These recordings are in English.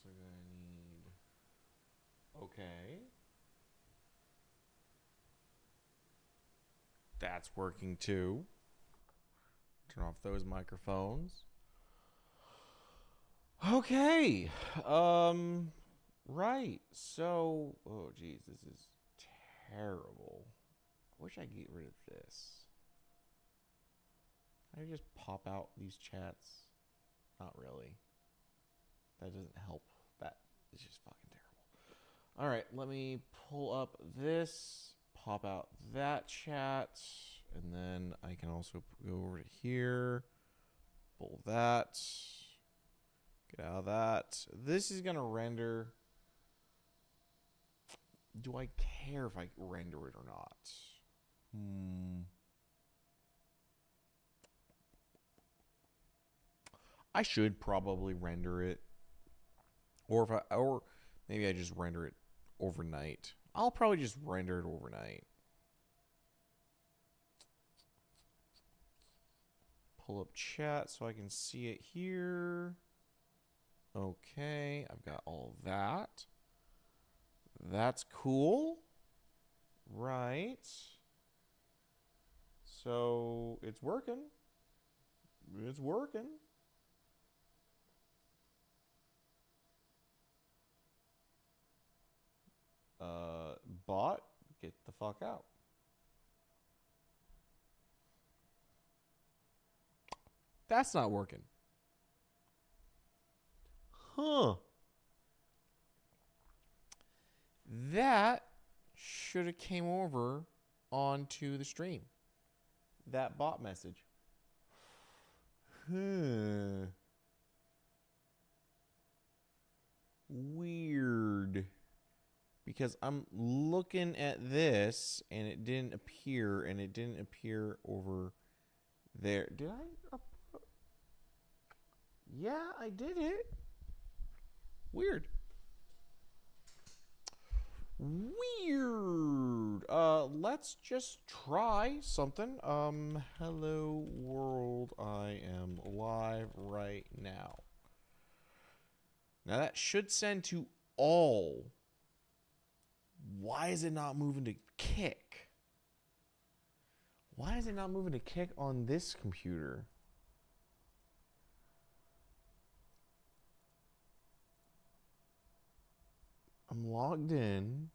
also gonna need. Okay. That's working too. Turn off those microphones. Okay. Right. So, oh geez, this is terrible. I wish I could get rid of this. Can I just pop out these chats? Not really. That doesn't help. That is just fucking terrible. All right, let me pull up this, pop out that chat, and then I can also go over to here, pull that, get out of that. This is gonna render. Do I care if I render it or not? I should probably render it, or maybe I just render it overnight. I'll probably just render it overnight. Pull up chat so I can see it here. Okay, I've got all that. That's cool. Right. So it's working. It's working. Bot, get the fuck out. That's not working. Huh. That should have came over onto the stream. That bot message. Weird. Because I'm looking at this and it didn't appear, and it didn't appear over there. Did I? Yeah, I did it. Weird. Weird. Let's just try something. Hello world. I am live right now. Now that should send to all. Why is it not moving to kick? Why is it not moving to kick on this computer? I'm logged in.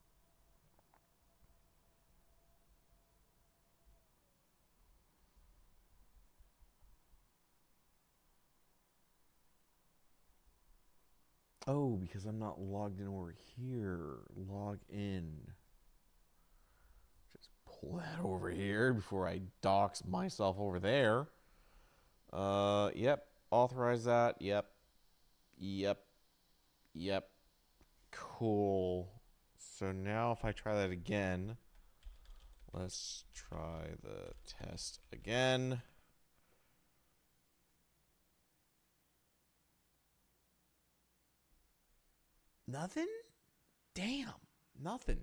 Oh, because I'm not logged in over here. Log in. Just pull that over here before I dox myself over there. Yep. Authorize that. Yep. Yep. Yep. Cool. So now if I try that again, let's try the test again. Nothing? Damn. Nothing.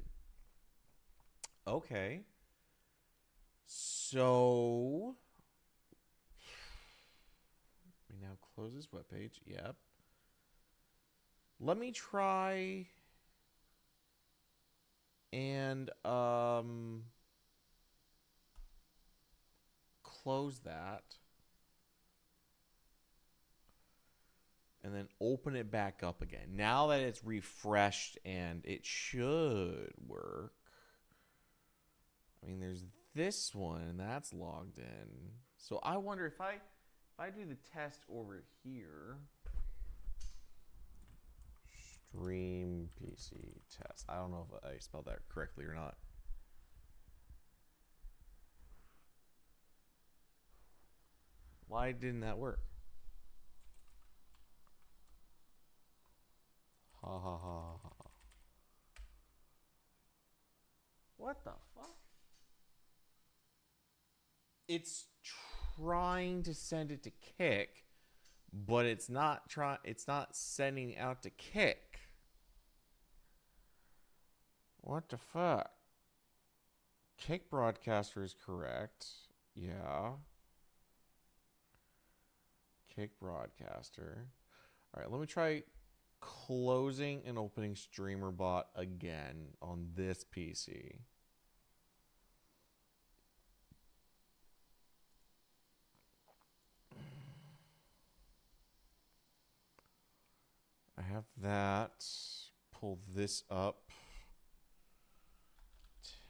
Okay. So we now close this webpage. Yep. Let me try and close that. And then open it back up again. Now that it's refreshed and it should work. I mean, there's this one and that's logged in. So I wonder if I do the test over here. Stream PC test. I don't know if I spelled that correctly or not. Why didn't that work? Ha ha ha ha. What the fuck? It's trying to send it to Kick, but it's not sending out to Kick. What the fuck? Kick broadcaster is correct. Yeah. Kick broadcaster. All right, let me try closing and opening StreamerBot again on this PC. I have that. Pull this up.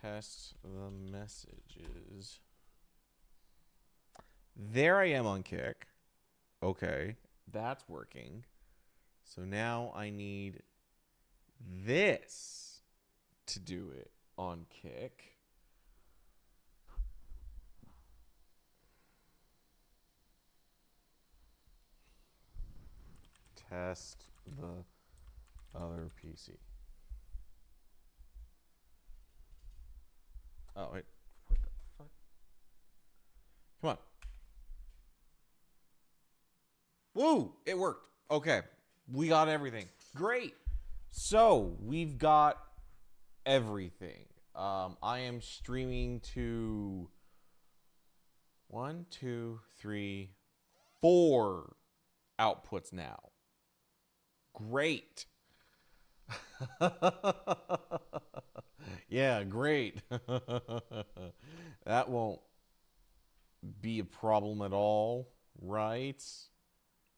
Test the messages. There I am on Kick. Okay, that's working. So now I need this to do it on Kick. Test the other PC. Oh, wait. What the fuck? Come on. Woo! It worked. Okay. We got everything. Great. So, we've got everything. I am streaming to 1, 2, 3, 4 outputs now. Great. Yeah, great. That won't be a problem at all, right?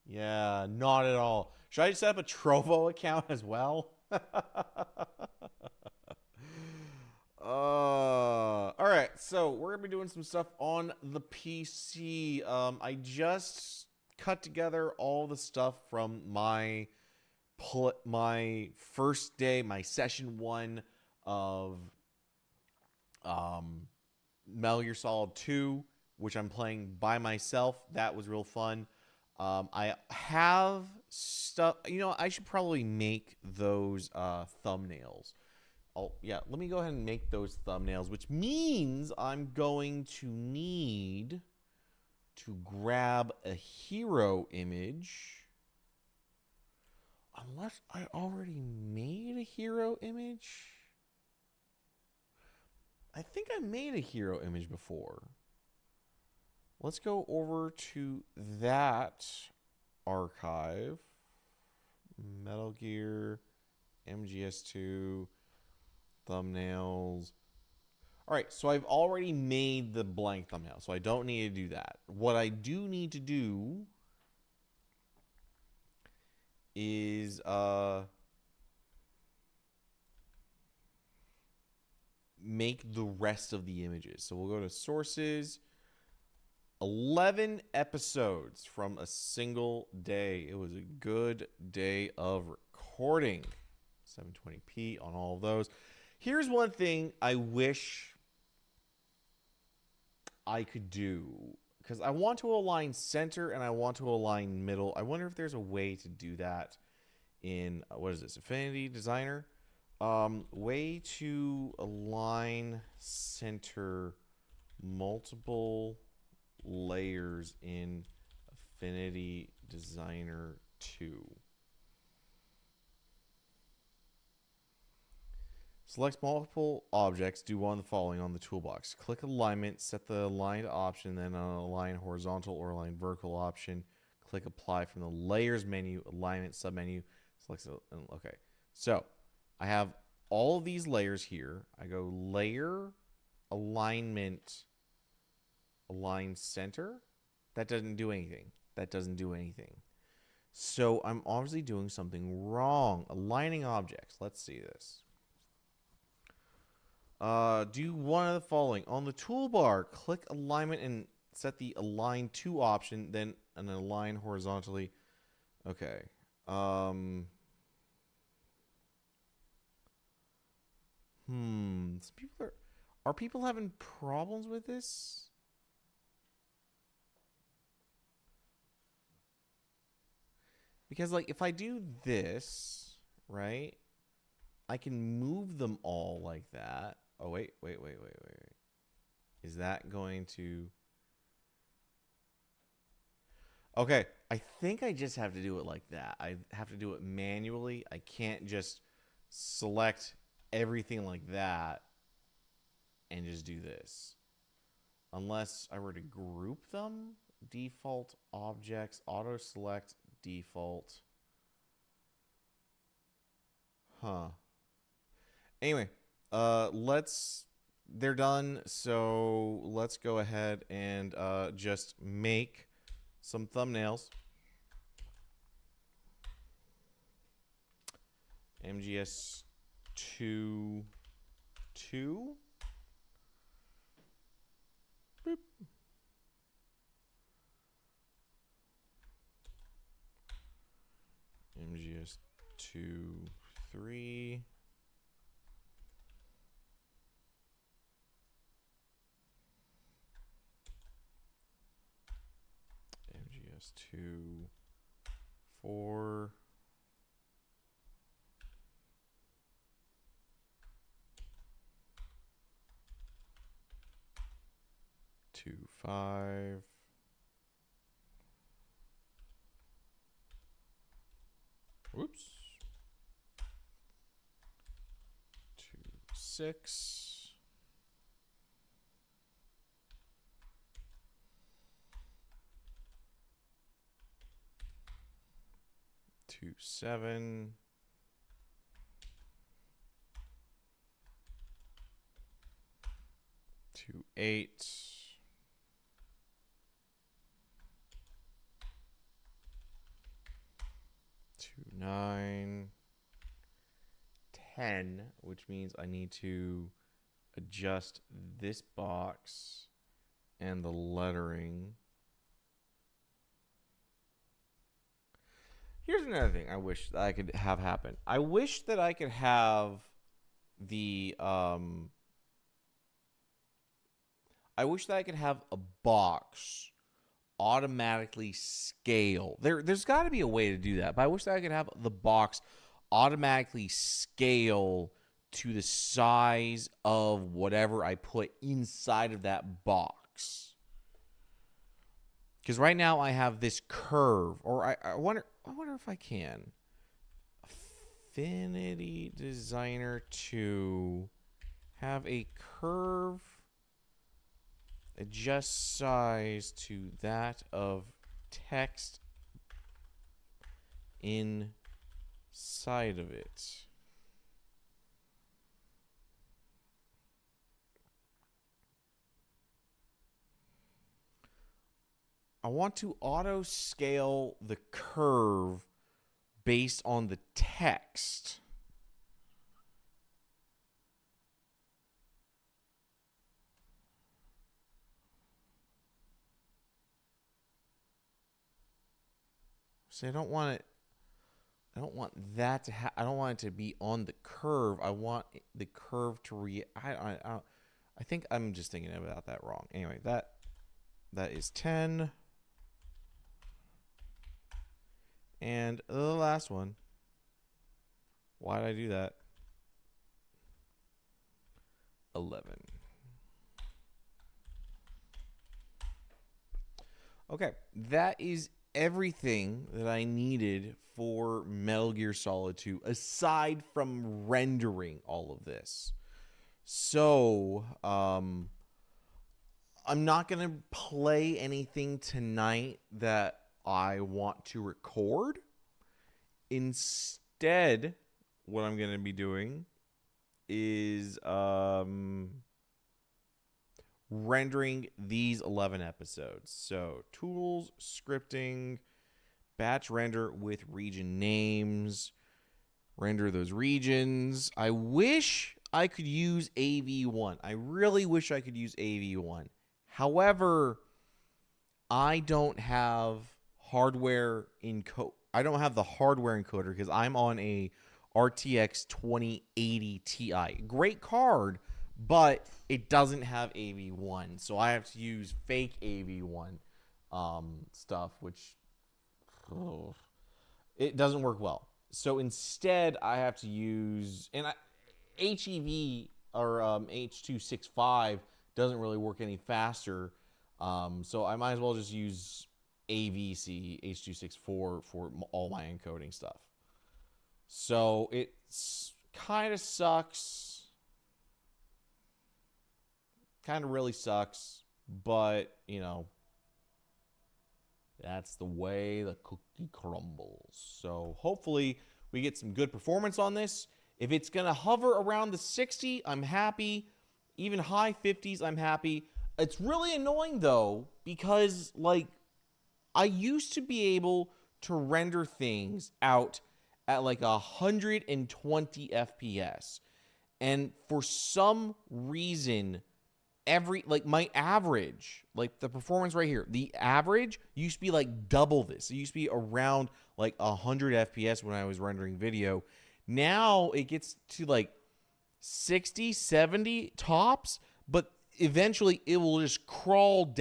Yeah, not at all. Should I set up a Trovo account as well? All right, so we're gonna be doing some stuff on the PC. I just cut together all the stuff from my first day, my session 1 of Metal Gear Solid 2, which I'm playing by myself. That was real fun. I have stuff. You know, I should probably make those thumbnails. Let me go ahead and make those thumbnails, which means I'm going to need to grab a hero image. Unless I already made a hero image. I think I made a hero image before. Let's go over to that archive. Metal Gear, MGS2, thumbnails. All right, so I've already made the blank thumbnail, so I don't need to do that. What I do need to do is make the rest of the images. So we'll go to sources. 11 episodes from a single day. It was a good day of recording. 720p on all of those. Here's one thing I wish I could do, because I want to align center and I want to align middle. I wonder if there's a way to do that in, what is this, Affinity Designer? Way to align center multiple layers in Affinity Designer 2. Select multiple objects. Do one of the following on the toolbox. Click alignment. Set the aligned option. Then an align horizontal or align vertical option. Click apply from the layers menu. Alignment submenu. Select. Okay. So I have all of these layers here. I go layer, alignment, align center. That doesn't do anything. That doesn't do anything. So I'm obviously doing something wrong. Aligning objects. Let's see this. Do one of the following. On the toolbar, click alignment and set the align to option, then an align horizontally. Okay. Some people are people having problems with this? Because, like, if I do this, right, I can move them all like that. Oh, wait. Is that going to... Okay, I think I just have to do it like that. I have to do it manually. I can't just select everything like that and just do this. Unless I were to group them. Default objects, auto select, default. Huh. Anyway, they're done, so let's go ahead and just make some thumbnails. MGS 2 2. Boop. MGS 2 3. MGS 2 4. 2 5. Whoops. 2 6. 2 7. 2 8. 2 9. 10, which means I need to adjust this box and the lettering. Here's another thing I wish that I could have happen. I wish that I could have the I wish that I could have a box automatically scale. There's got to be a way to do that, but I wish that I could have the box automatically scale to the size of whatever I put inside of that box. Because right now I have this curve, or I wonder if I can. Affinity Designer to have a curve adjust size to that of text inside of it. I want to auto scale the curve based on the text. See, I don't want that to I don't want it to be on the curve. I want the curve to I think I'm just thinking about that wrong. Anyway, that is 10. And the last one. Why did I do that? 11. Okay, that is everything that I needed for Metal Gear Solid 2, aside from rendering all of this. So, I'm not going to play anything tonight that I want to record. Instead, what I'm going to be doing is rendering these 11 episodes. So tools, scripting, batch render with region names, render those regions. I wish I could use AV1. I really wish I could use AV1. However, I don't have hardware encode. I don't have the hardware encoder because I'm on a RTX 2080 Ti. Great card, but it doesn't have AV1, so I have to use fake AV1 stuff, which it doesn't work well. So instead, I have to use HEV or H.265 doesn't really work any faster, so I might as well just use AVC H.264 for all my encoding stuff. So it kind of sucks. Kind of really sucks, but, you know, that's the way the cookie crumbles. So hopefully we get some good performance on this. If it's going to hover around the 60, I'm happy. Even high 50s, I'm happy. It's really annoying, though, because, like, I used to be able to render things out at, like, 120 FPS. And for some reason, my average, like the performance right here, the average used to be like double this. It used to be around like 100 FPS when I was rendering video. Now it gets to like 60, 70 tops, but eventually it will just crawl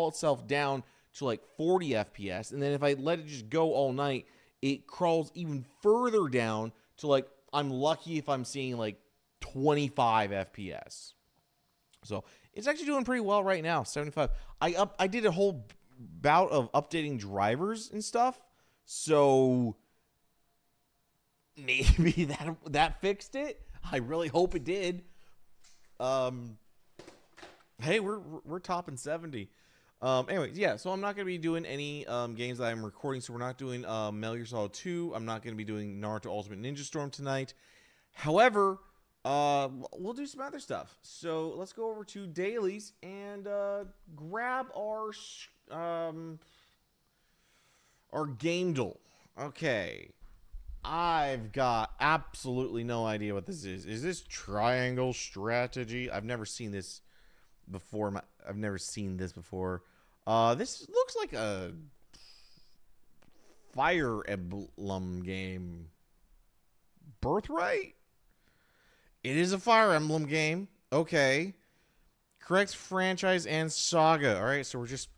itself down to like 40 FPS. And then if I let it just go all night, it crawls even further down to like, I'm lucky if I'm seeing like 25 FPS. So it's actually doing pretty well right now, 75. I did a whole bout of updating drivers and stuff, so maybe that fixed it. I really hope it did. Hey, we're topping 70. Anyways, yeah. So I'm not gonna be doing any games that I'm recording. So we're not doing Metal Gear Solid 2. I'm not gonna be doing Naruto Ultimate Ninja Storm tonight. However, we'll do some other stuff. So let's go over to dailies and grab our game duel. Okay, I've got absolutely no idea what this is. Is this triangle strategy? I've never seen this before. I've never seen this before. This looks like a Fire Emblem game. Birthright? It is a Fire Emblem game. Okay. Correct franchise and saga. All right, so we're just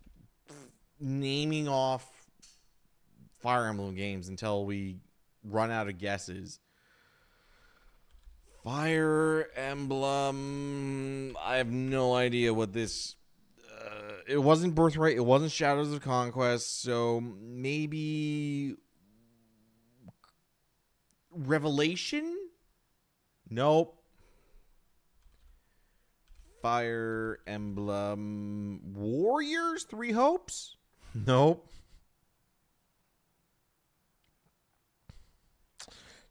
naming off Fire Emblem games until we run out of guesses. Fire Emblem. I have no idea what this... it wasn't Birthright. It wasn't Shadows of Conquest. So maybe... Revelation? Nope. Fire Emblem Warriors? Three Hopes? Nope.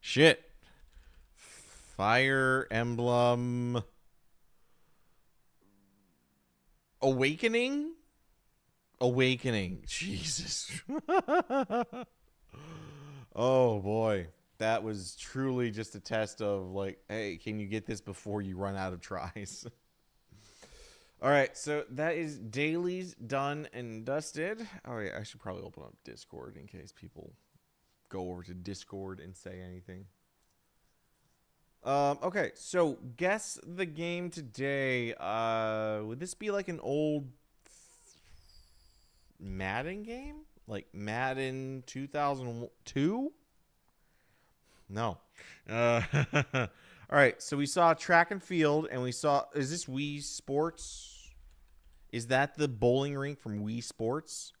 Shit. Fire Emblem Awakening? Awakening. Jesus. Oh, boy. That was truly just a test of like, hey, can you get this before you run out of tries? All right, so that is dailies done and dusted. All right, I should probably open up Discord in case people go over to Discord and say anything. Okay, so guess the game today. Would this be like an old Madden game? Like Madden 2002? No. All right, so we saw track and field, and we saw... Is this Wii Sports? Is that the bowling rink from Wii Sports?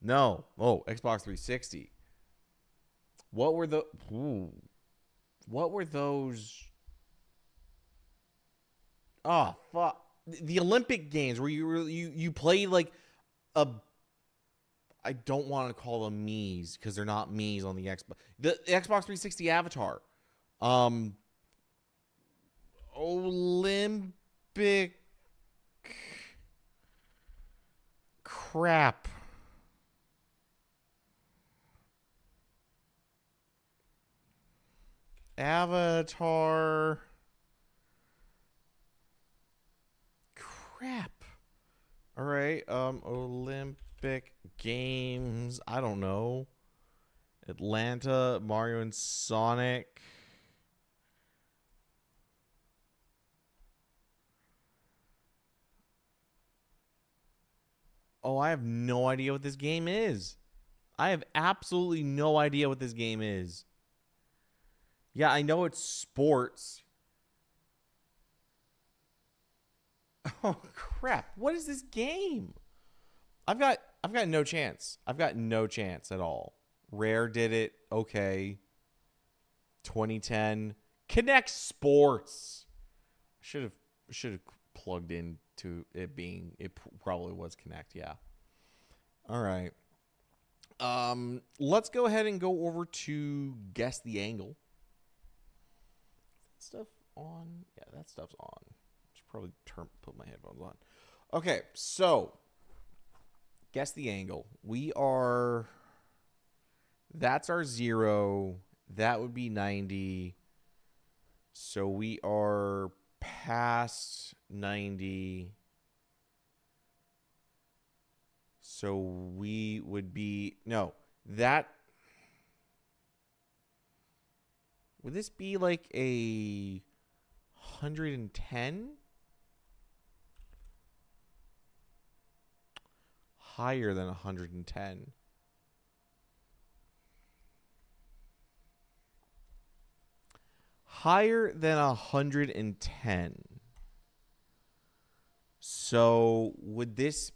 No. Oh, Xbox 360. What were the... Ooh. What were those... Oh, fuck. The Olympic Games where you played like a... I don't want to call them Mii's because they're not Mii's on the Xbox. The Xbox 360 avatar. Olympic crap. Avatar crap. All right. Olympic Games. I don't know. Atlanta, Mario and Sonic. Oh, I have no idea what this game is. I have absolutely no idea what this game is. Yeah, I know it's sports. Oh, crap. What is this game? I've got no chance. I've got no chance at all. Rare did it. Okay. 2010. Connect Sports. Should have plugged into it being... It probably was Connect, yeah. All right. Let's go ahead and go over to Guess the Angle. stuff on? Yeah, that stuff's on. Should probably put my headphones on. Okay, so guess the angle. That's our 0. That would be 90. So we are past 90. So we would be, no, that, would this be like a 110? Higher than 110. Higher than 110. So would this...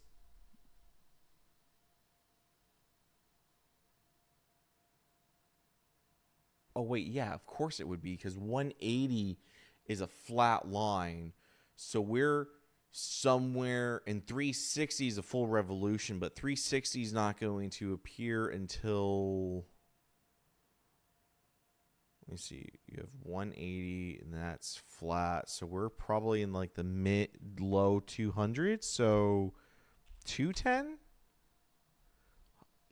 Oh, wait, yeah, of course it would be, because 180 is a flat line. So we're somewhere, and 360 is a full revolution, but 360 is not going to appear until... Let me see. You have 180, and that's flat. So we're probably in like the low 200s. So 210?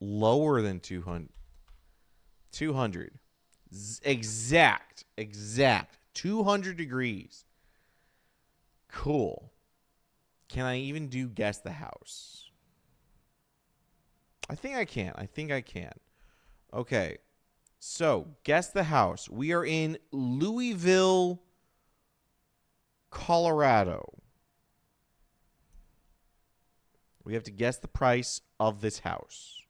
Lower than 200. 200. Exact. 200 degrees. Cool. Can I even do guess the house? I think I can. Okay. So, guess the house. We are in Louisville, Colorado. We have to guess the price of this house.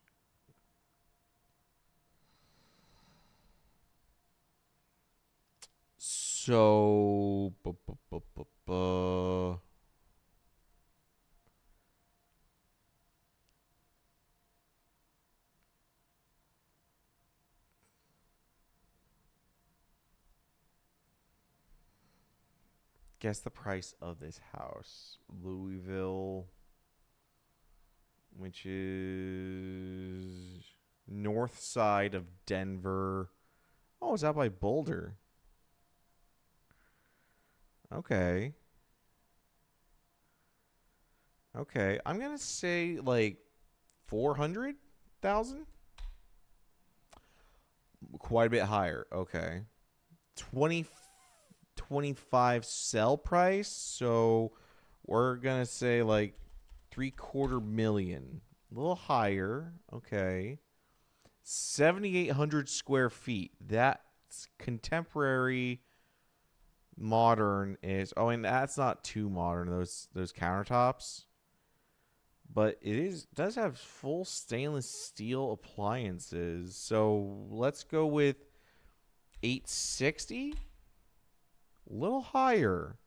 So, guess the price of this house. Louisville, which is north side of Denver. Oh, it's out by Boulder. Okay. I'm going to say like 400,000. Quite a bit higher. Okay. 25 sell price. So we're going to say like 750,000. A little higher. Okay. 7,800 square feet. That's contemporary. Modern is, oh, and that's not too modern, those countertops, but does have full stainless steel appliances. So let's go with 860. A little higher.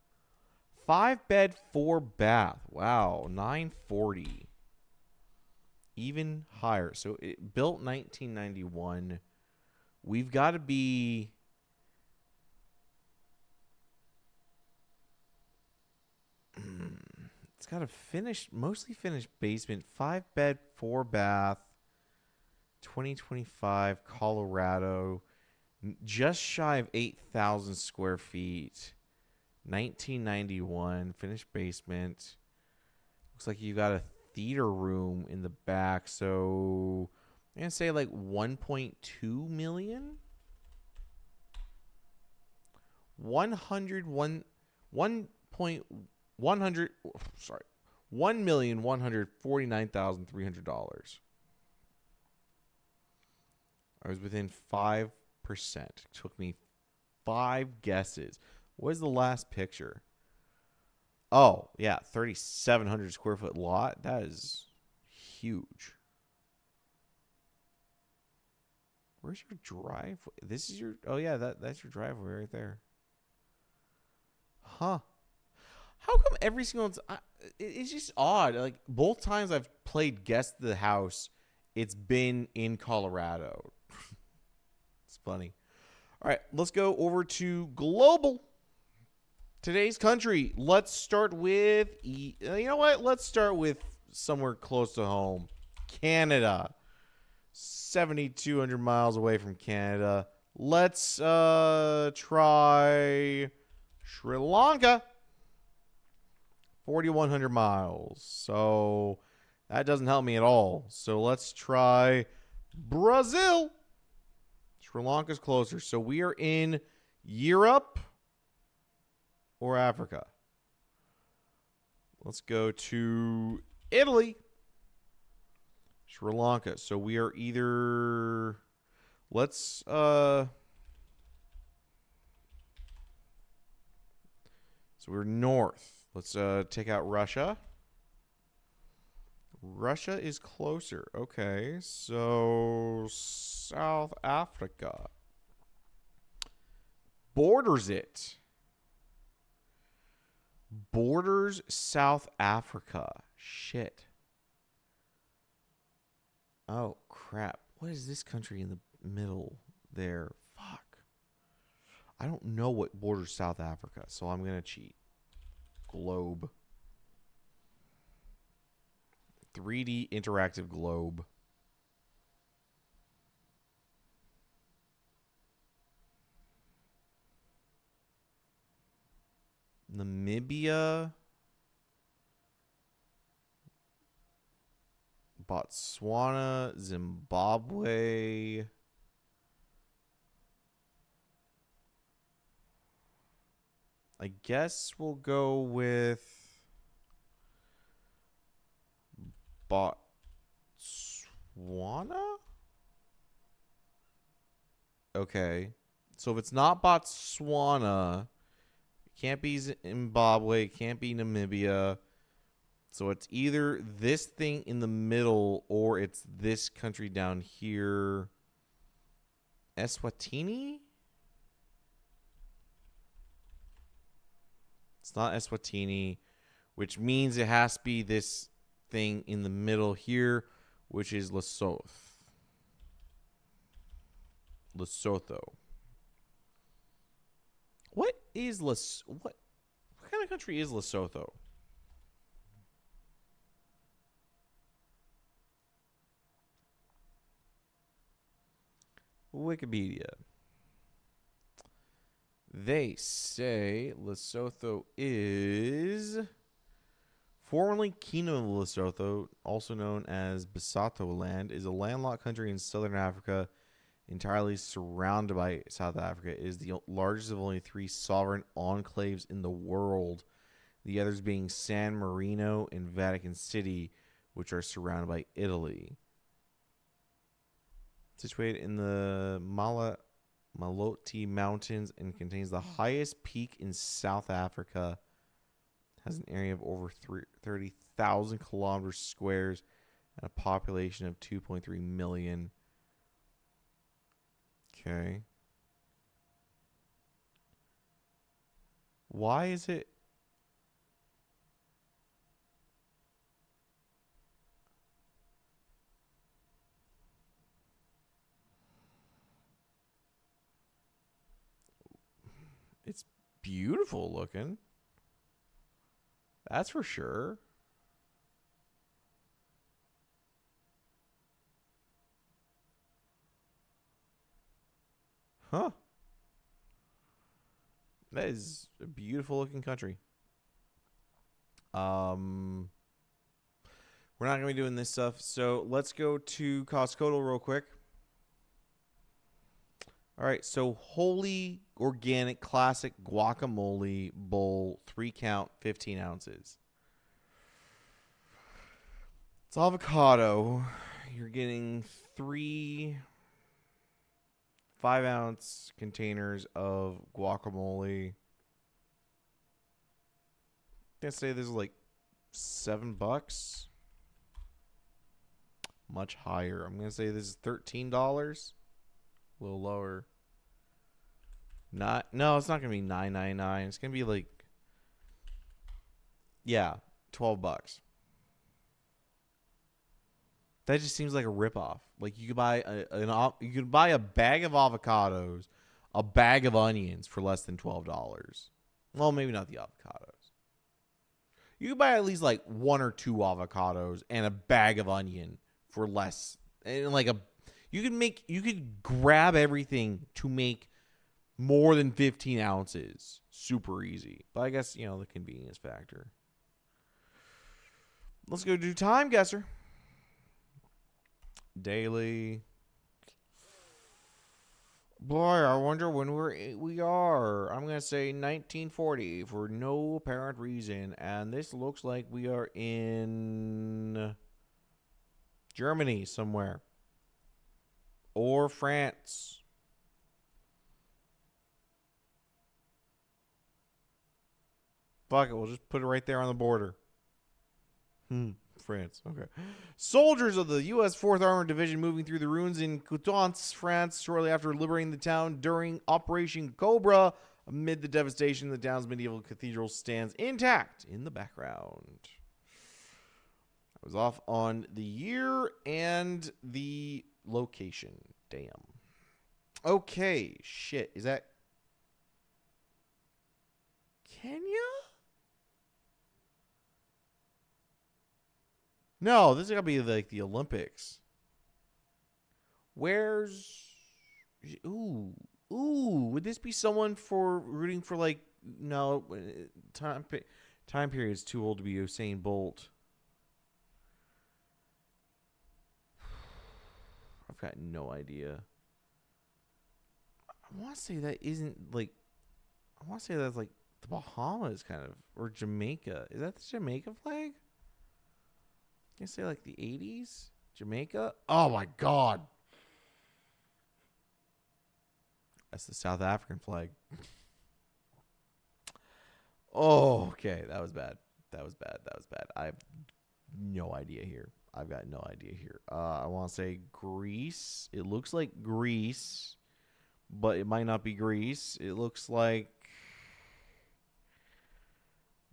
5-bed 4-bath. Wow. 940. Even higher. So it built 1991. We've got to be... It's got a mostly finished basement, 5-bed, 4-bath, 2025, Colorado, just shy of 8,000 square feet, 1991, finished basement. Looks like you got a theater room in the back, so I'm going to say like 1.2 million? 1,149,300. I was within 5%. It took me 5 guesses. What is the last picture? Oh, yeah, 3,700 square foot lot. That is huge. Where's your driveway? This is your... Oh, yeah, that's your driveway right there. Huh. How come every single... It's just odd. Like, both times I've played Guess the House, it's been in Colorado. It's funny. All right, let's go over to global. Today's country. Let's start with... You know what? Let's start with somewhere close to home. Canada. 7,200 miles away from Canada. Let's try Sri Lanka. 4,100 miles. So that doesn't help me at all. So let's try Brazil. Sri Lanka's closer. So we are in Europe or Africa. Let's go to Italy. Sri Lanka. So we are either... Let's... So we're north. Let's take out Russia. Russia is closer. Okay, so South Africa. Borders it. Borders South Africa. Shit. Oh, crap. What is this country in the middle there? Fuck. I don't know what borders South Africa, so I'm going to cheat. Globe. 3D interactive globe. Namibia. Botswana. Zimbabwe. I guess we'll go with Botswana? Okay. So if it's not Botswana, it can't be Zimbabwe, it can't be Namibia. So it's either this thing in the middle or it's this country down here. Eswatini? It's not Eswatini, which means it has to be this thing in the middle here, which is Lesotho. What kind of country is Lesotho? Wikipedia. They say Lesotho is formerly Kingdom of Lesotho, also known as Basotho Land, is a landlocked country in southern Africa, entirely surrounded by South Africa. It is the largest of only 3 sovereign enclaves in the world, the others being San Marino and Vatican City, which are surrounded by Italy. Situated in the Maloti Mountains and contains the highest peak in South Africa. Has an area of over 30,000 kilometers squares and a population of 2.3 million. Okay. Why is it? It's beautiful looking. That's for sure. Huh. That is a beautiful looking country. We're not going to be doing this stuff. So let's go to Costco real quick. All right. So wholly organic classic guacamole bowl, 3-count, 15 ounces. It's avocado. You're getting 3 5-ounce containers of guacamole. I'd say this is like $7. Much higher. I'm gonna say this is $13. A little lower. No, it's not gonna be $9.99. It's gonna be like, yeah, $12. That just seems like a ripoff. Like you could buy a bag of avocados, a bag of onions for less than $12. Well, maybe not the avocados. You could buy at least like 1 or 2 avocados and a bag of onion for less, and like You could grab everything to make more than 15 ounces. Super easy. But I guess, the convenience factor. Let's go do time guesser. Daily. Boy, I wonder when we are. I'm going to say 1940 for no apparent reason. And this looks like we are in Germany somewhere. Or France. Fuck it, we'll just put it right there on the border. France. Okay. Soldiers of the U.S. 4th Armored Division moving through the ruins in Coutances, France, shortly after liberating the town during Operation Cobra. Amid the devastation, the town's medieval cathedral stands intact in the background. I was off on the year and the location. Damn. Okay. Shit. Is that Kenya? No, this is gonna be like the Olympics. Where's ooh would this be someone for rooting for like no time period's too old to be Usain Bolt. I've got no idea. I want to say that isn't like I want to say that's like the Bahamas kind of or Jamaica. Is that the Jamaica flag? Can I say like the 80s? Jamaica? Oh my god. That's the South African flag. Oh, okay. That was bad. I have no idea here. I've got no idea here. I want to say Greece. It looks like Greece, but it might not be Greece. It looks like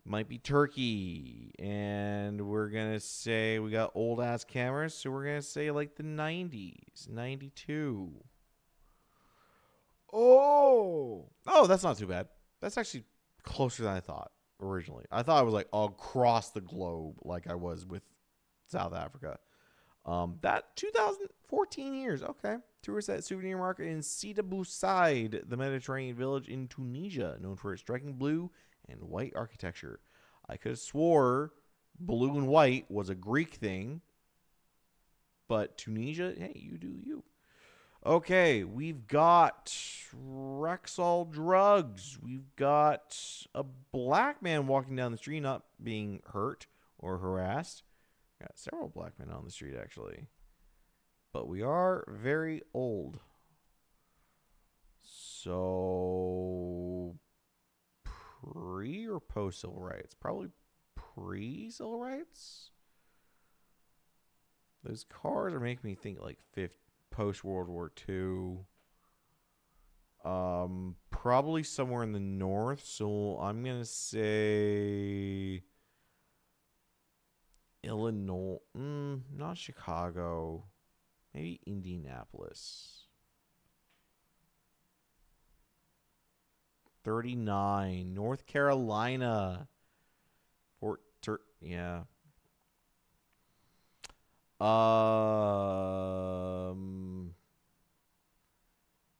might be Turkey. And we're going to say we got old ass cameras. So we're going to say like the 90s, 92. Oh, that's not too bad. That's actually closer than I thought originally. I thought I was like across the globe like I was with South Africa. That 2014 years. Okay. Tourists at souvenir market in Sida Bou Said, the Mediterranean village in Tunisia, known for its striking blue and white architecture. I could have swore blue and white was a Greek thing, but Tunisia, hey, you do you. Okay, we've got Rexall drugs. We've got a black man walking down the street not being hurt or harassed. Got several black men on the street, actually. But we are very old. So, pre or post civil rights? Probably pre-civil rights. Those cars are making me think like post World War II. Probably somewhere in the north. So I'm gonna say Illinois. Not Chicago. Maybe Indianapolis. 39. North Carolina. Yeah.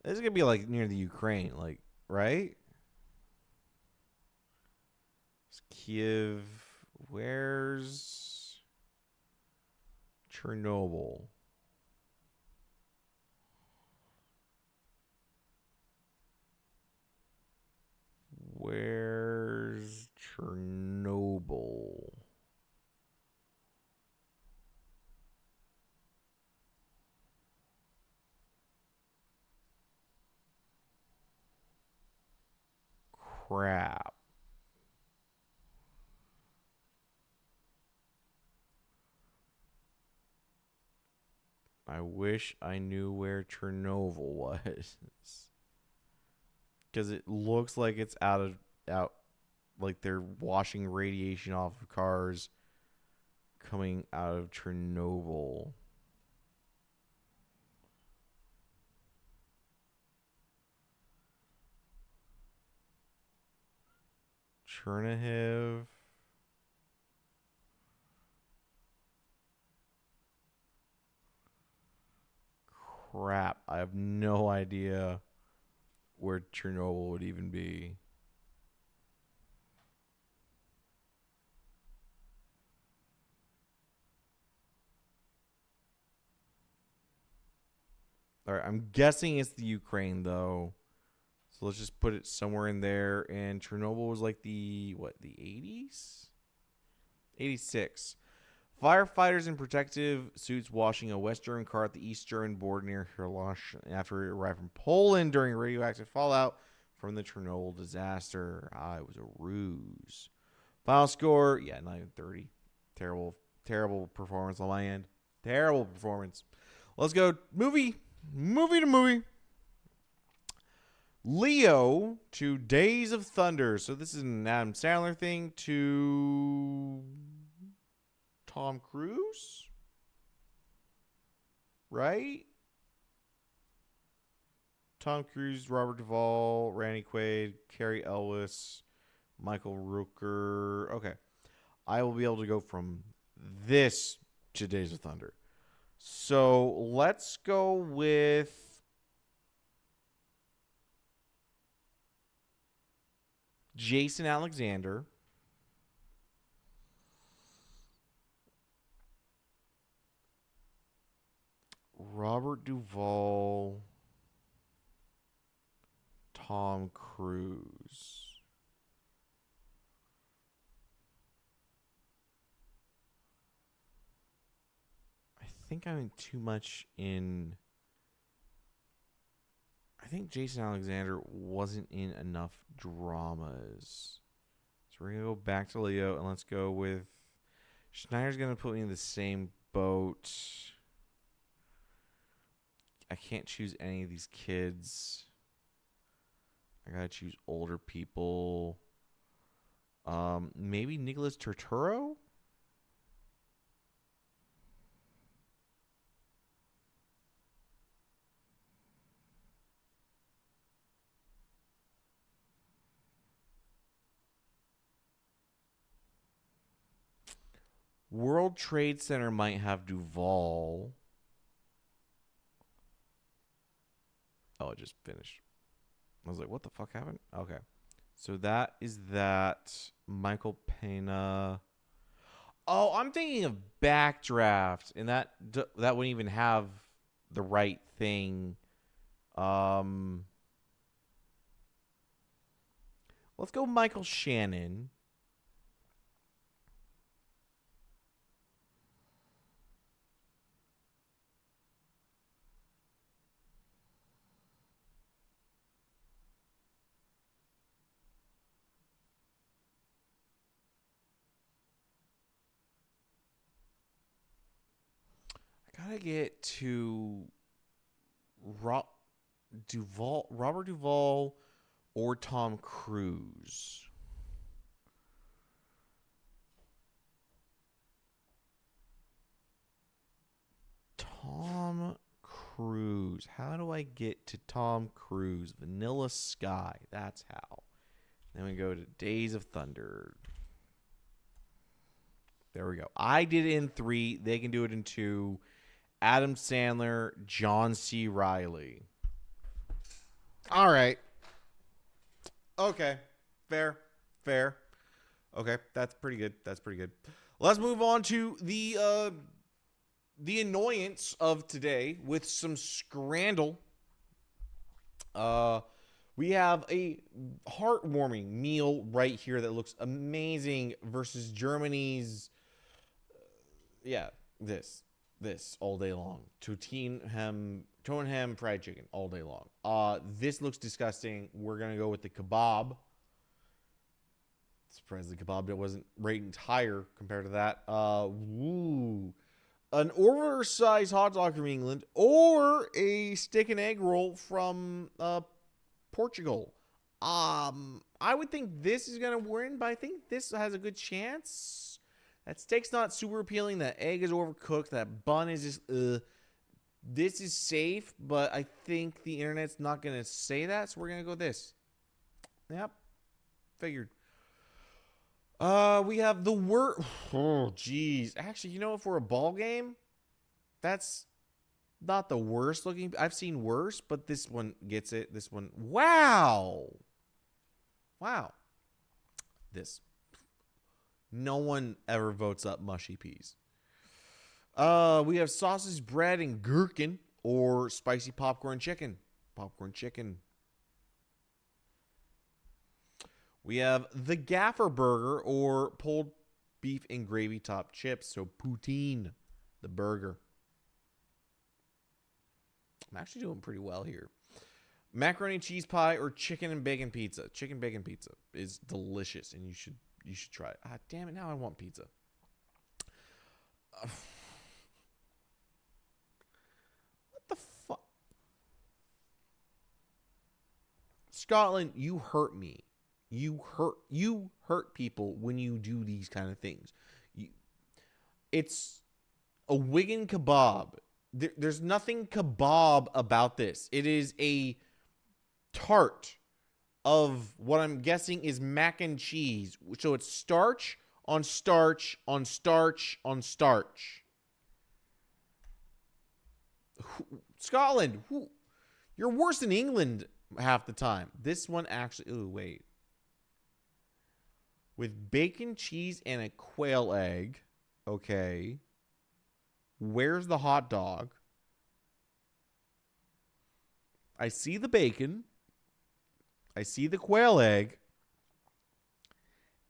This is gonna be like near the Ukraine, like, right? It's Kiev. Where's Chernobyl? Where's Chernobyl? Crap. I wish I knew where Chernobyl was. Because it looks like it's out, like they're washing radiation off of cars coming out of Chernobyl. Chernihiv. crap. I have no idea where Chernobyl would even be. All right, I'm guessing it's the Ukraine though. So let's just put it somewhere in there. And Chernobyl was like the 80s? 86. Firefighters in protective suits washing a West German car at the East German border near Hirlosh after it arrived from Poland during radioactive fallout from the Chernobyl disaster. It was a ruse. Final score, yeah, 930. Terrible, terrible performance on my end. Terrible performance. Let's go movie to movie. Leo to Days of Thunder. So this is an Adam Sandler thing to Tom Cruise, right? Tom Cruise, Robert Duvall, Randy Quaid, Cary Elwes, Michael Rooker. Okay. I will be able to go from this to Days of Thunder. So let's go with Jason Alexander. Robert Duvall. Tom Cruise. I think I'm too much in. I think Jason Alexander wasn't in enough dramas. So we're going to go back to Leo and let's go with. Schneider's going to put me in the same boat. I can't choose any of these kids. I got to choose older people. Maybe Nicholas Turturro? World Trade Center might have Duvall. Oh, it just finished. I was like, what the fuck happened? Okay. So that is that. Michael Pena. Oh, I'm thinking of Backdraft, and that wouldn't even have the right thing. Let's go Michael Shannon. I gotta get to Robert Duvall, or Tom Cruise. Tom Cruise. How do I get to Tom Cruise? Vanilla Sky. That's how. Then we go to Days of Thunder. There we go. I did it in 3. They can do it in 2. Adam Sandler, John C. Reilly. All right. Okay. Fair. Okay, that's pretty good. Let's move on to the annoyance of today with some scrandal. We have a heartwarming meal right here that looks amazing versus Germany's this all day long. Tottenham fried chicken all day long. This looks disgusting. We're going to go with the kebab. Surprised the kebab wasn't rated higher compared to that. An oversized hot dog from England or a steak and egg roll from Portugal. I would think this is going to win, but I think this has a good chance. That steak's not super appealing. That egg is overcooked. That bun is just, This is safe, but I think the internet's not going to say that, so we're going to go this. Yep. Figured. We have the word. Oh, jeez. Actually, you know, for a ball game, that's Not the worst looking. I've seen worse, but this one gets it. This one, wow, wow. This, no one ever votes up mushy peas. We have sausage, bread, and gherkin, or spicy popcorn chicken. Popcorn chicken. We have the Gaffer burger, or pulled beef and gravy top chips. So poutine, the burger. I'm actually doing pretty well here. Macaroni and cheese pie or chicken and bacon pizza. Chicken bacon pizza is delicious, and you should try it. Ah, damn it! Now I want pizza. What the fuck, Scotland? You hurt me. You hurt people when you do these kind of things. It's a Wigan kebab. There's nothing kebab about this. It is a tart of what I'm guessing is mac and cheese. So it's starch on starch on starch on starch. Scotland, you're worse than England half the time. This one actually, ooh, wait. With bacon, cheese, and a quail egg. Okay. Where's the hot dog? I see the bacon. I see the quail egg.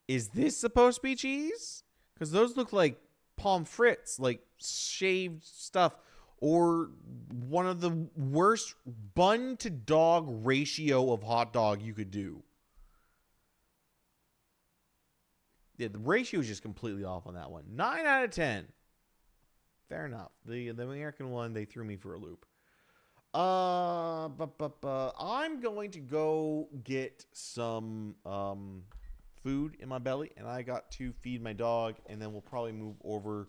Is this supposed to be cheese? Because those look like pommes frites, like shaved stuff. Or one of the worst bun to dog ratio of hot dog you could do. Yeah, the ratio is just completely off on that one. 9 out of 10. Fair enough. The American one, they threw me for a loop. I'm going to go get some food in my belly, and I got to feed my dog, and then we'll probably move over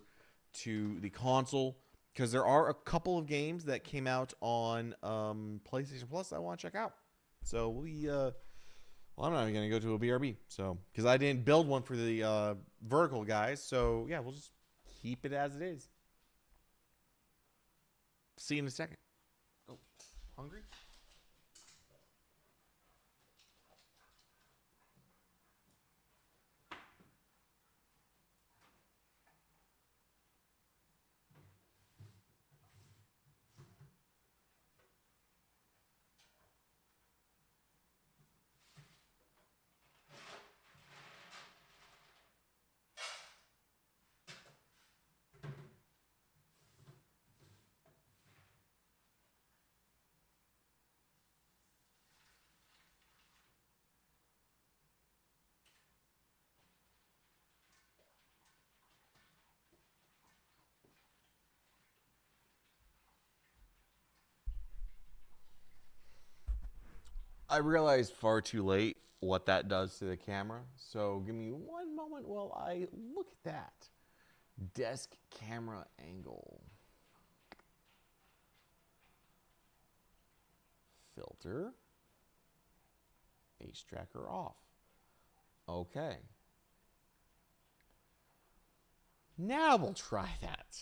to the console, because there are a couple of games that came out on PlayStation Plus I want to check out. So well, I'm not even going to go to a BRB, so because I didn't build one for the vertical guys. So yeah, we'll just keep it as it is. See you in a second. Oh, hungry? I realized far too late what that does to the camera. So give me one moment while I look at that. Desk camera angle. Filter. Face tracker off. Okay. Now we'll try that.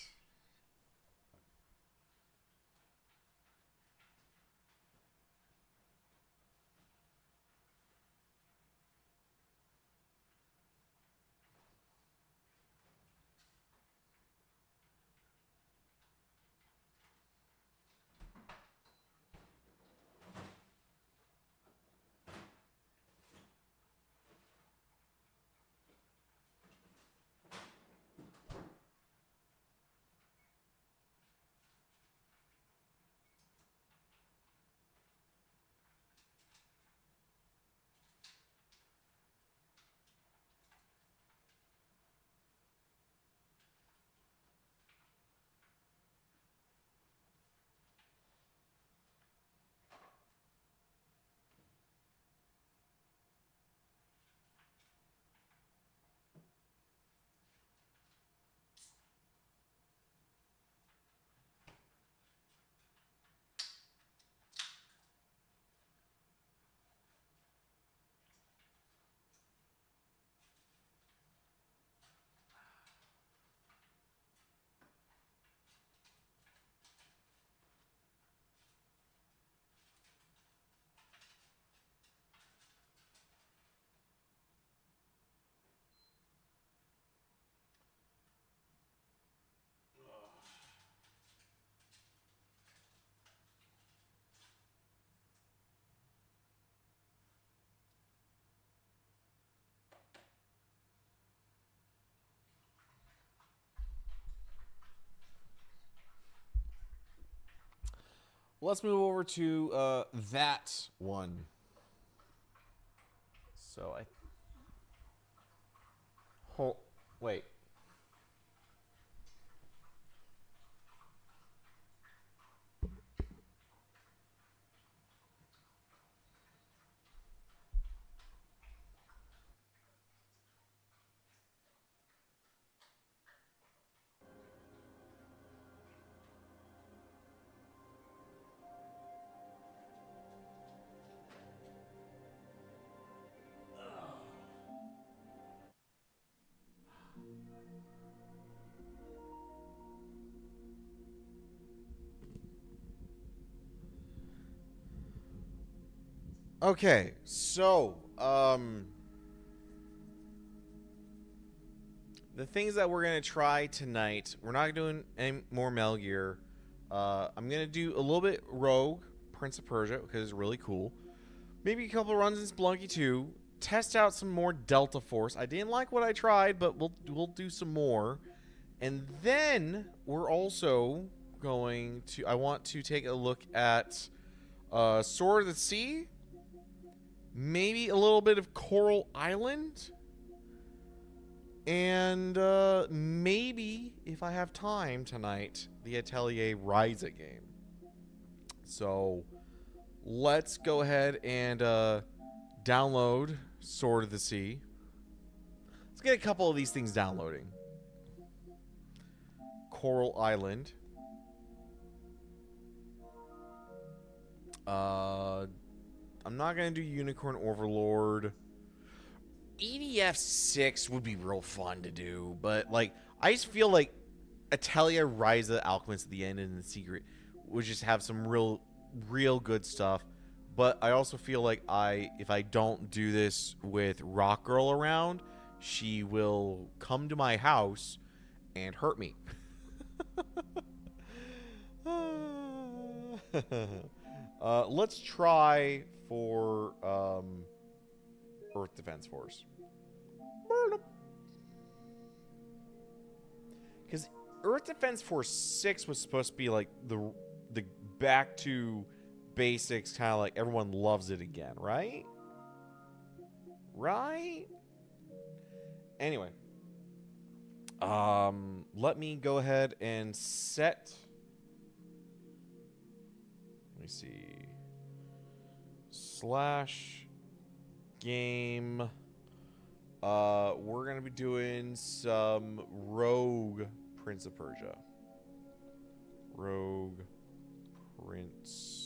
Let's move over to that one. So I... Wait. Okay, so, the things that we're going to try tonight, we're not doing any more Metal Gear. I'm going to do a little bit Rogue, Prince of Persia, because it's really cool. Maybe a couple runs in Splunky 2. Test out some more Delta Force. I didn't like what I tried, but we'll do some more. And then we're also going to... I want to take a look at Sword of the Sea. Maybe a little bit of Coral Island. And maybe, if I have time tonight, the Atelier Ryza game. So let's go ahead and download Sword of the Sea. Let's get a couple of these things downloading. Coral Island. I'm not going to do Unicorn Overlord. EDF 6 would be real fun to do, but like I just feel like Atelier Rise of the Alchemist at the end and the Secret would just have some real good stuff. But I also feel like if I don't do this with Rock Girl around, she will come to my house and hurt me. Let's try for Earth Defense Force. Because Earth Defense Force 6 was supposed to be like the back to basics, kind of like everyone loves it again, right? Right? Anyway. Let me go ahead and set... Let me see. /game. We're gonna be doing some Rogue Prince of Persia. Rogue Prince.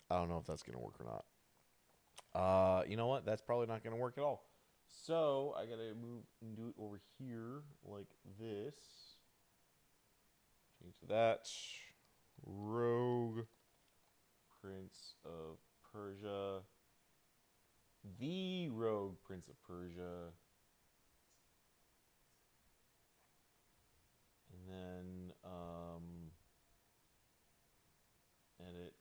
I don't know if that's going to work or not. You know what? That's probably not going to work at all. So, I got to move and do it over here like this. Change that. Rogue Prince of Persia. The Rogue Prince of Persia. And then, edit.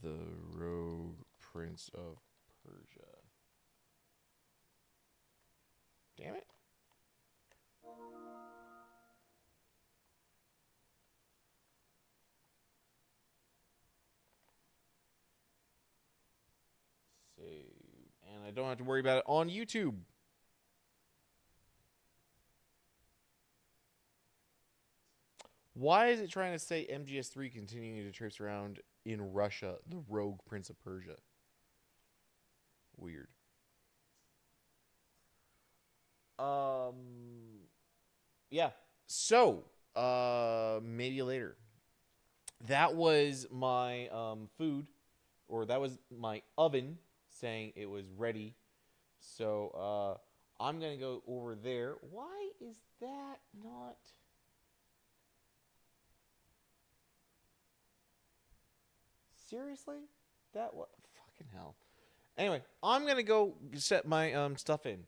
The Rogue Prince of Persia. Damn it. Save. And I don't have to worry about it on YouTube. Why is it trying to say MGS3 continuing to traipse around in Russia, the Rogue Prince of Persia? Weird. Yeah. So, maybe later. That was my food, or that was my oven saying it was ready. So, I'm going to go over there. Why is that not... Seriously? That what? Fucking hell. Anyway, I'm gonna go set my stuff in.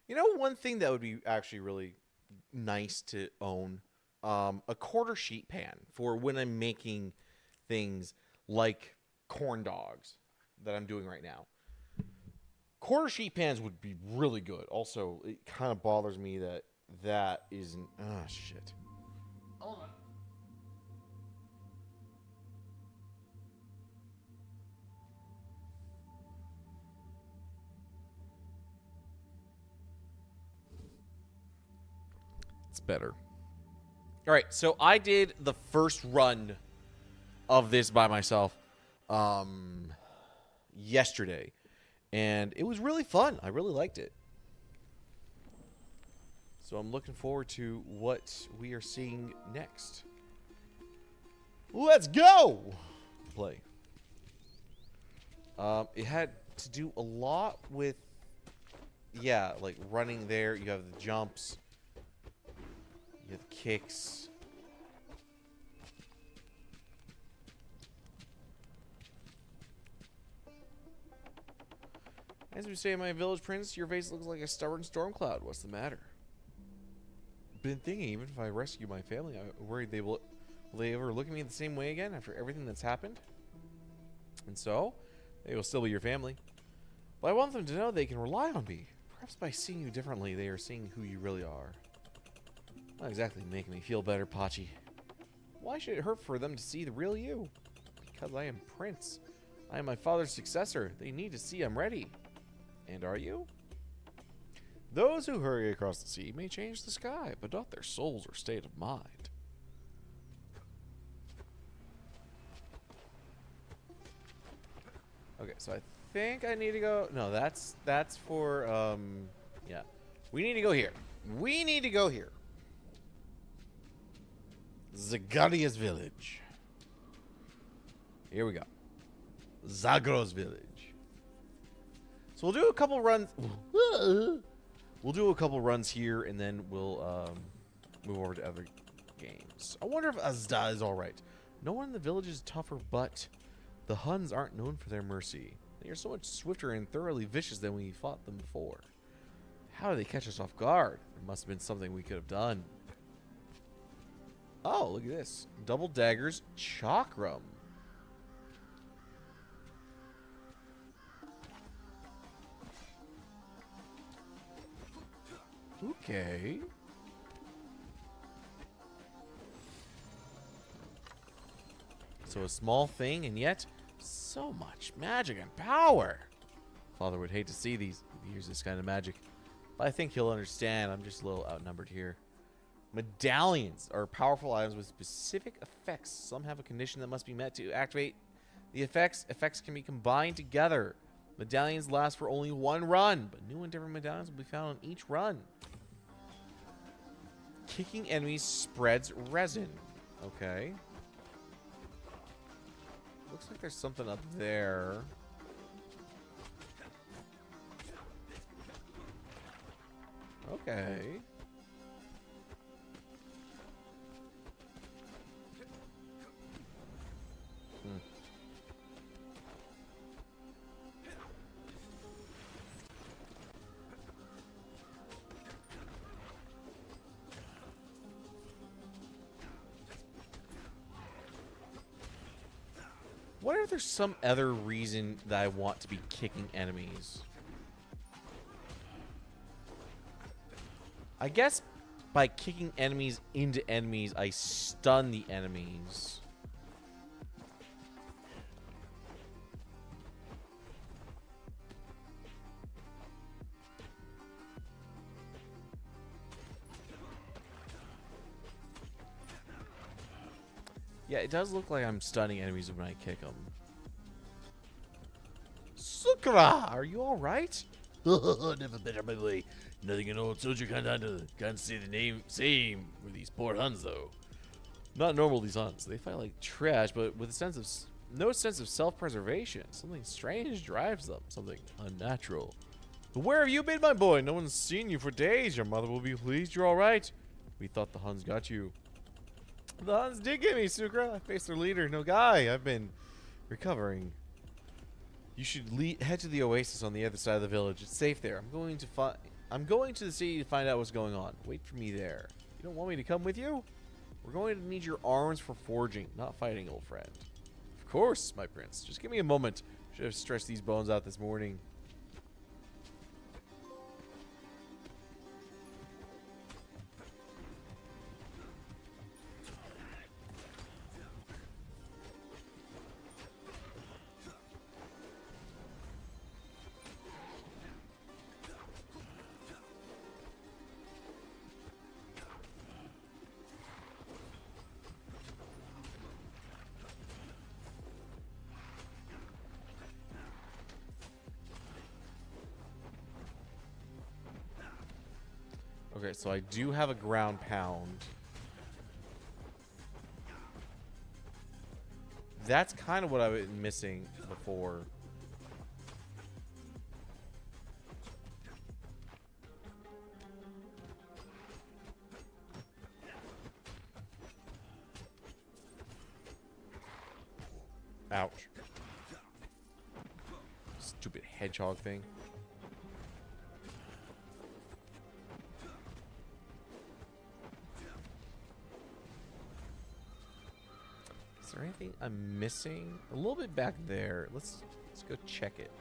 You know, one thing that would be actually really nice to own, a quarter sheet pan for when I'm making things like corn dogs that I'm doing right now. Quarter sheet pans would be really good. Also, it kind of bothers me that that isn't. Ah, shit. Hold on. It's better. All right, so I did the first run of this by myself yesterday, and it was really fun. I really liked it. So I'm looking forward to what we are seeing next. Let's go! Play. It had to do a lot with, yeah, like running there. You have the jumps. You have the kicks. As we say in my village, Prince, your face looks like a stubborn storm cloud. What's the matter? Been thinking, even if I rescue my family, I'm worried will they ever look at me the same way again after everything that's happened? And so, they will still be your family. But I want them to know they can rely on me. Perhaps by seeing you differently, they are seeing who you really are. Not exactly making me feel better, Pachi. Why should it hurt for them to see the real you? Because I am Prince. I am my father's successor. They need to see I'm ready. And are you? Those who hurry across the sea may change the sky, but not their souls or state of mind. Okay, so I think I need to go. No, that's for yeah. We need to go here. We need to go here. Zagaria's village. Here we go. Zagro's village. So we'll do a couple runs. We'll do a couple runs here, and then we'll move over to other games. I wonder if Azda is all right. No one in the village is tougher, but the Huns aren't known for their mercy. They are so much swifter and thoroughly vicious than we fought them before. How did they catch us off guard? There must have been something we could have done. Oh, look at this. Double daggers, chakram. Okay. So a small thing, and yet so much magic and power. Father would hate to see these. He hears this kind of magic. But I think he'll understand. I'm just a little outnumbered here. Medallions are powerful items with specific effects. Some have a condition that must be met to activate the effects. Effects can be combined together. Medallions last for only one run, but new and different medallions will be found on each run. Kicking enemies spreads resin. Okay. looks like there's something up there. Okay. What if there's some other reason that I want to be kicking enemies? I guess by kicking enemies into enemies, I stun the enemies. Yeah, it does look like I'm stunning enemies when I kick them. Sukra, are you alright? Never better my way. Nothing an old soldier can't say the name same with these poor Huns though. Not normal, these Huns. They fight like trash, but with a sense of no sense of self-preservation. Something strange drives them. Something unnatural. But where have you been, my boy? No one's seen you for days. Your mother will be pleased you're alright. We thought the Huns got you. The Huns did get me, Sukra. I faced their leader, no guy. I've been recovering. You should head to the oasis on the other side of the village. It's safe there. I'm going to the city to find out what's going on. Wait for me there. You don't want me to come with you? We're going to need your arms for forging, not fighting, old friend. Of course, my prince. Just give me a moment. Should have stretched these bones out this morning. Okay, so I do have a ground pound. That's kind of what I've been missing before. Ouch. Stupid hedgehog thing. Is there anything I'm missing? A little bit back there. Let's go check it.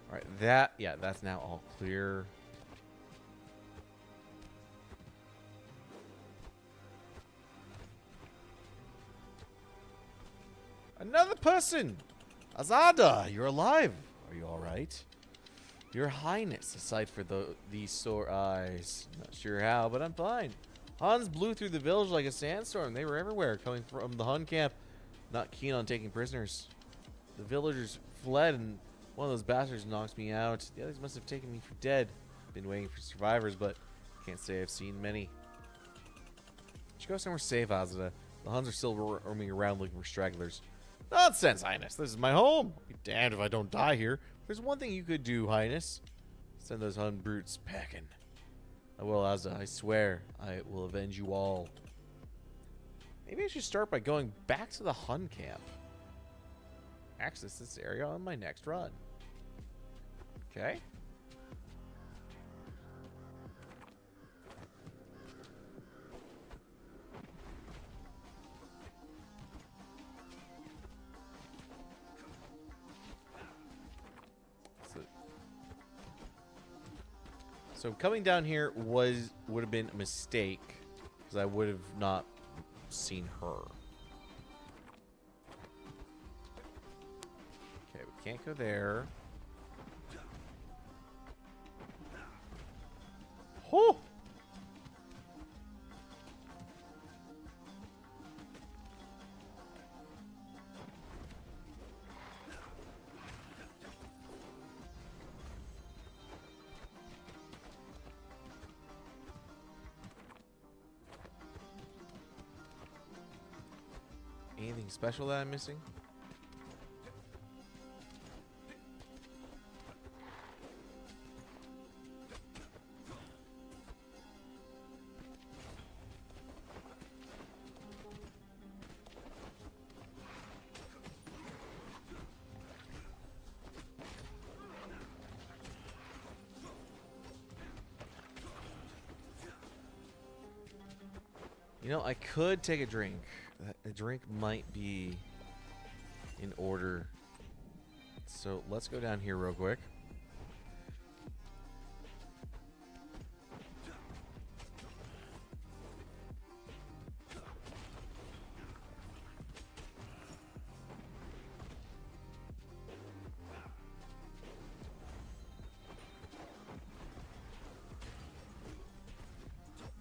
All right, that's now all clear. Another person! Azada, you're alive. Are you alright? Your Highness, aside for these sore eyes. Not sure how, but I'm fine. Huns blew through the village like a sandstorm. They were everywhere, coming from the Hun camp. Not keen on taking prisoners. The villagers fled, and one of those bastards knocks me out. The others must have taken me for dead. Been waiting for survivors, but can't say I've seen many. Should go somewhere safe, Azada. The Huns are still roaming around looking for stragglers. Nonsense, Highness. This is my home. I'll be damned if I don't die here. There's one thing you could do, Highness. Send those Hun brutes packing. I will, Azda. I swear. I will avenge you all. Maybe I should start by going back to the Hun camp. Access this area on my next run. Okay. So coming down here would have been a mistake because I would have not seen her. Okay, we can't go there. Oh! Anything special that I'm missing? You know, I could take a drink. A drink might be in order. So let's go down here real quick.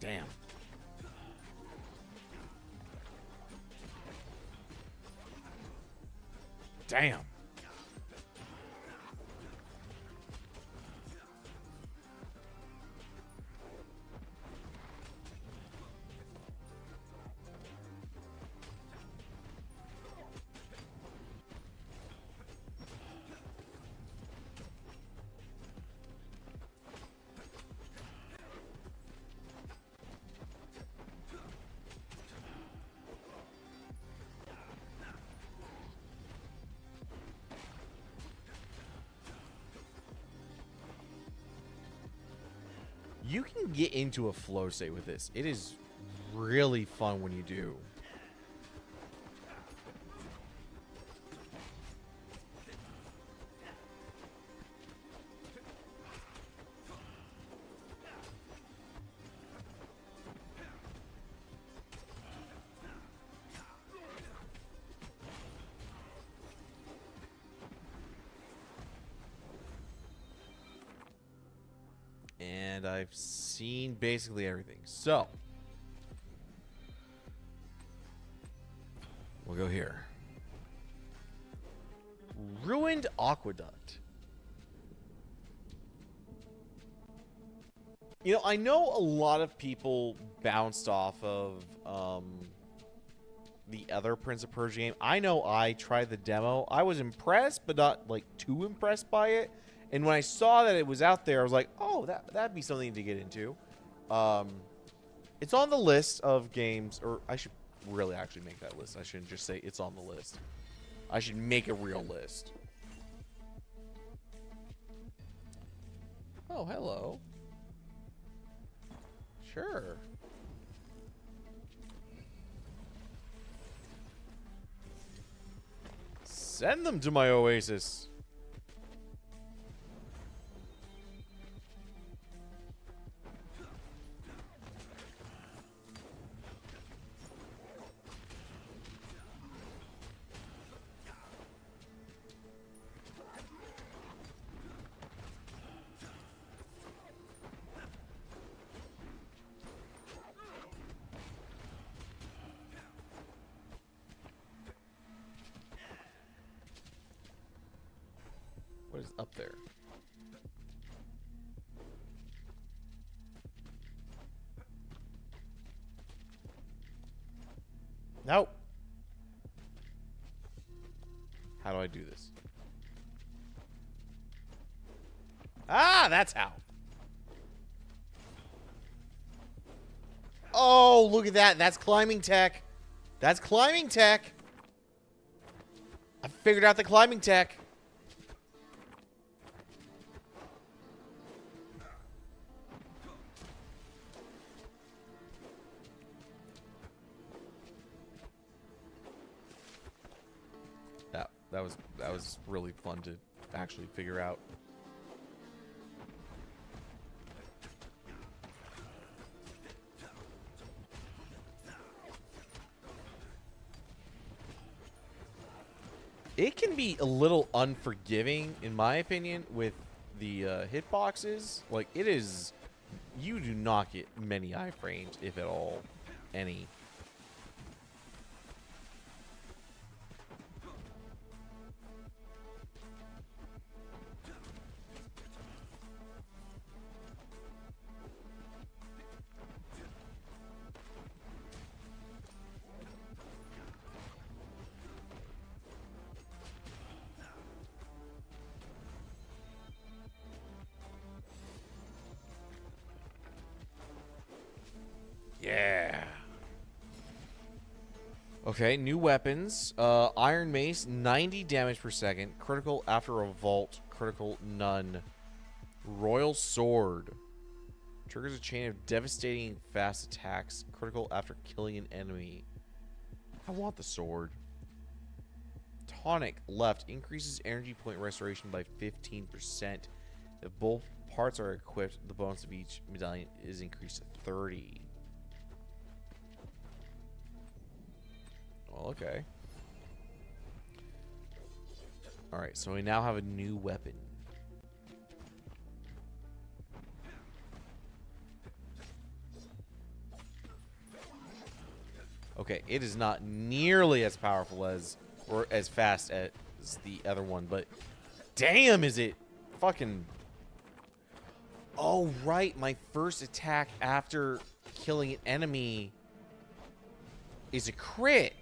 Damn. Damn. You can get into a flow state with this. It is really fun when you do. And I've seen basically everything. So, we'll go here. Ruined Aqueduct. You know, I know a lot of people bounced off of the other Prince of Persia game. I know I tried the demo. I was impressed, but not like too impressed by it. And when I saw that it was out there, I was like, oh, that'd be something to get into. It's on the list of games, or I should really actually make that list. I shouldn't just say it's on the list. I should make a real list. Oh, hello. Sure. Send them to my oasis. What is up there? Nope. How do I do this? Ah, that's how. Oh, look at that. That's climbing tech. That's climbing tech. I figured out the climbing tech. That was really fun to actually figure out. It can be a little unforgiving, in my opinion, with the hitboxes. Like, it is... You do not get many iframes, if at all. Any. Okay, new weapons. Iron Mace, 90 damage per second. Critical after a vault. Critical none. Royal Sword. Triggers a chain of devastating fast attacks. Critical after killing an enemy. I want the sword. Tonic left. Increases energy point restoration by 15%. If both parts are equipped, the bonus of each medallion is increased to 30. Well, okay. Alright, so we now have a new weapon. Okay, it is not nearly as powerful as, or as fast as the other one, but damn, is it fucking... Oh, right, my first attack after killing an enemy is a crit.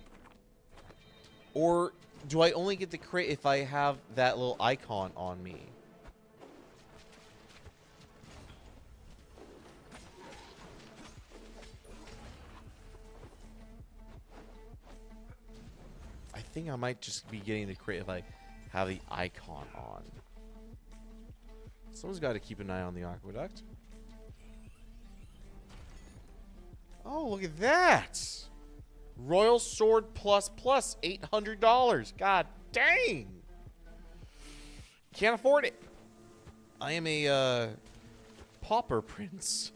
Or do I only get the crit if I have that little icon on me? I think I might just be getting the crit if I have the icon on. Someone's got to keep an eye on the aqueduct. Oh, look at that! Royal Sword plus $800. God dang! Can't afford it. I am a pauper prince.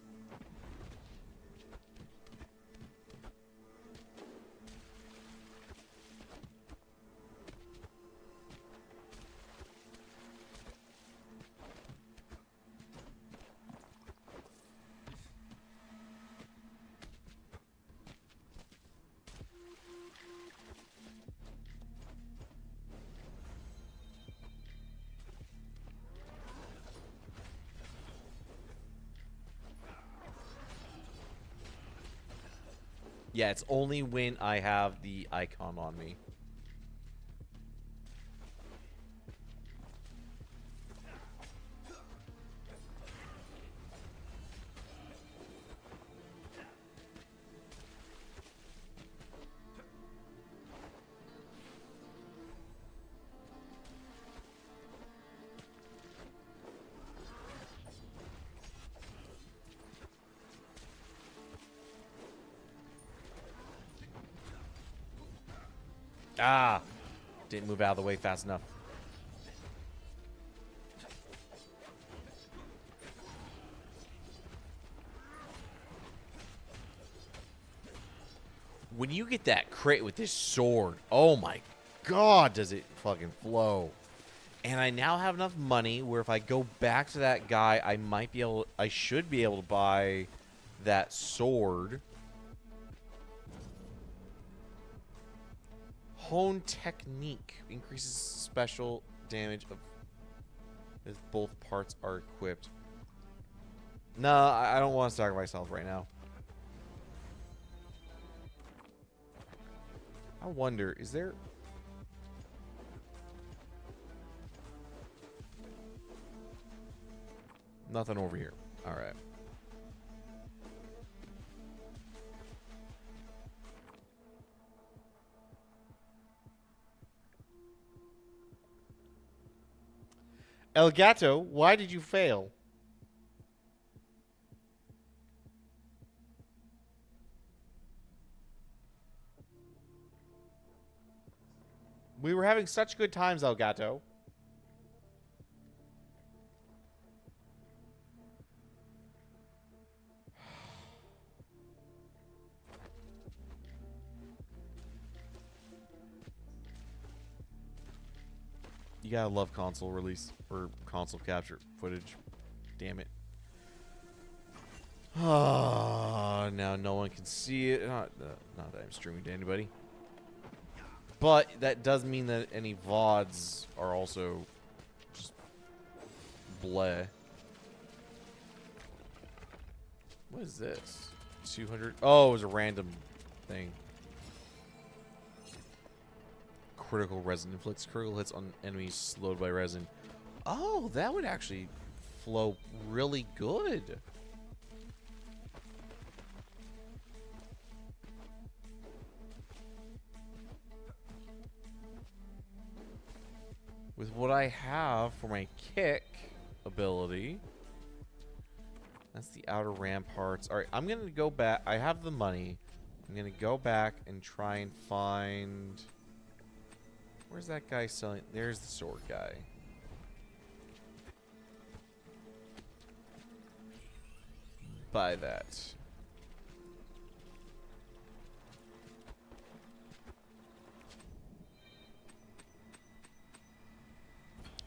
Yeah, it's only when I have the icon on me. Ah! Didn't move out of the way fast enough. When you get that crit with this sword, oh my god, does it fucking flow. And I now have enough money where if I go back to that guy, I might be able, I should be able to buy that sword. Hone Technique increases special damage of if both parts are equipped. No, I don't want to sacrifice myself right now. I wonder, is there... Nothing over here. Alright. El Gato, why did you fail? We were having such good times, El Gato. You gotta love console release or console capture footage. Damn it. Ah, now no one can see it. Not that I'm streaming to anybody. But that does mean that any VODs are also just bleh. What is this? 200? Oh, it was a random thing. Critical resin inflicts critical hits on enemies slowed by resin. Oh, that would actually flow really good. with what I have for my kick ability. That's the outer ramparts. All right, I'm going to go back. I have the money. I'm going to go back and try and find... Where's that guy selling? There's the sword guy. Buy that.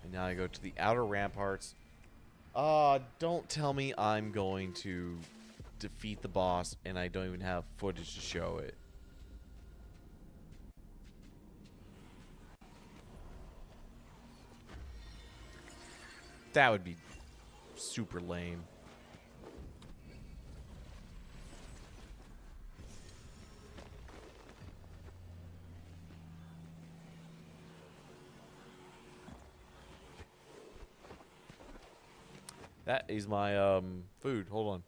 And now I go to the outer ramparts. Don't tell me I'm going to defeat the boss and I don't even have footage to show it. That would be super lame. That is my food. Hold on.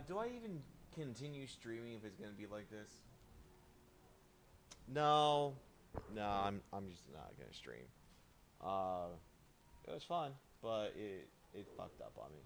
Do I even continue streaming if it's gonna be like this? No, I'm just not gonna stream. It was fun, but it fucked up on me.